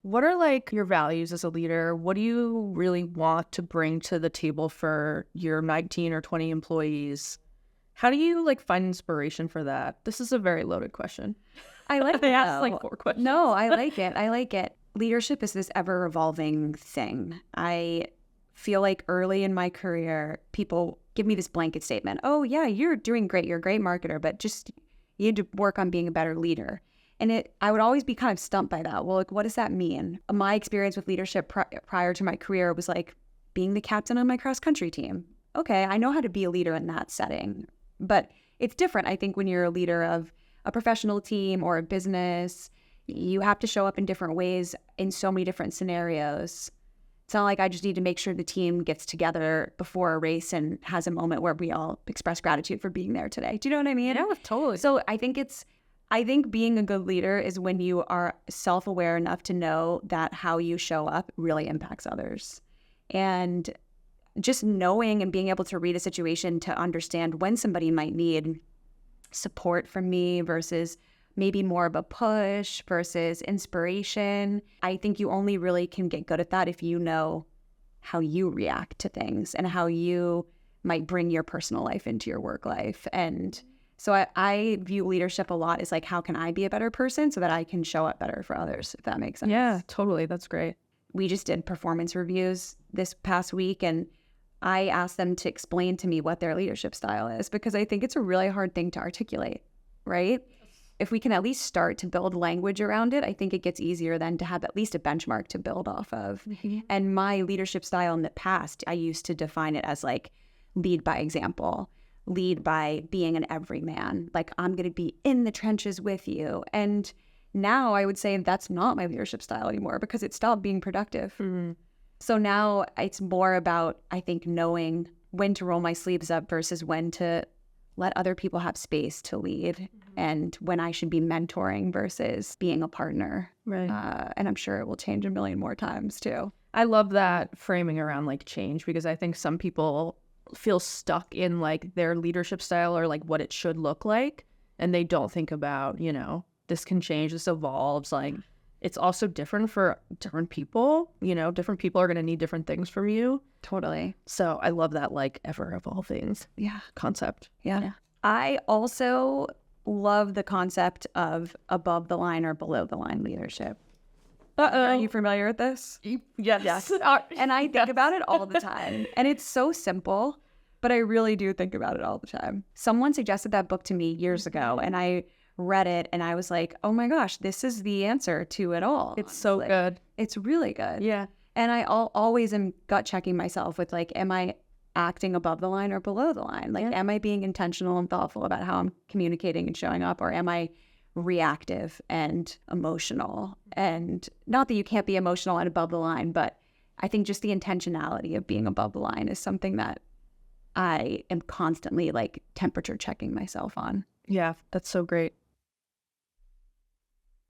What are like your values as a leader? What do you really want to bring to the table for your 19 or 20 employees? How do you like find inspiration for that? This is a very loaded question. I like I it asked like though. 4 questions. No, I like it. I like it. Leadership is this ever evolving thing. I feel like early in my career, people give me this blanket statement. Oh, yeah, you're doing great. You're a great marketer, but just you need to work on being a better leader. And I would always be kind of stumped by that. Well, like, what does that mean? My experience with leadership prior to my career was like being the captain on my cross country team. Okay, I know how to be a leader in that setting, but it's different, I think, when you're a leader of a professional team or a business. You have to show up in different ways in so many different scenarios. It's not like I just need to make sure the team gets together before a race and has a moment where we all express gratitude for being there today. Do you know what I mean? Yeah, totally. So I think being a good leader is when you are self-aware enough to know that how you show up really impacts others. And just knowing and being able to read a situation to understand when somebody might need support from me versus maybe more of a push versus inspiration. I think you only really can get good at that if you know how you react to things and how you might bring your personal life into your work life. And so I view leadership a lot as like, how can I be a better person so that I can show up better for others, if that makes sense. Yeah, totally. That's great. We just did performance reviews this past week, and I asked them to explain to me what their leadership style is, because I think it's a really hard thing to articulate, right? If we can at least start to build language around it, I think it gets easier then to have at least a benchmark to build off of. Mm-hmm. And my leadership style in the past, I used to define it as like lead by example, lead by being an everyman. Like, I'm going to be in the trenches with you. And now I would say that's not my leadership style anymore because it stopped being productive. Mm-hmm. So now it's more about, I think, knowing when to roll my sleeves up versus when to let other people have space to lead, and when I should be mentoring versus being a partner. Right. And I'm sure it will change a million more times too. I love that framing around like change, because I think some people feel stuck in like their leadership style or like what it should look like. And they don't think about, this can change, this evolves. Like, it's also different for different people. Different people are going to need different things from you. Totally. So I love that like ever evolving concept. Yeah. I also love the concept of above the line or below the line leadership. Are you familiar with this? Yes. And I think about it all the time. And it's so simple, but I really do think about it all the time. Someone suggested that book to me years ago, and I read it and I was like, oh my gosh, this is the answer to it all. It's so good. It's really good. Yeah. And I always am gut checking myself with like, am I acting above the line or below the line? Like, am I being intentional and thoughtful about how I'm communicating and showing up? Or am I reactive and emotional? And not that you can't be emotional and above the line, but I think just the intentionality of being above the line is something that I am constantly like temperature checking myself on. Yeah, that's so great.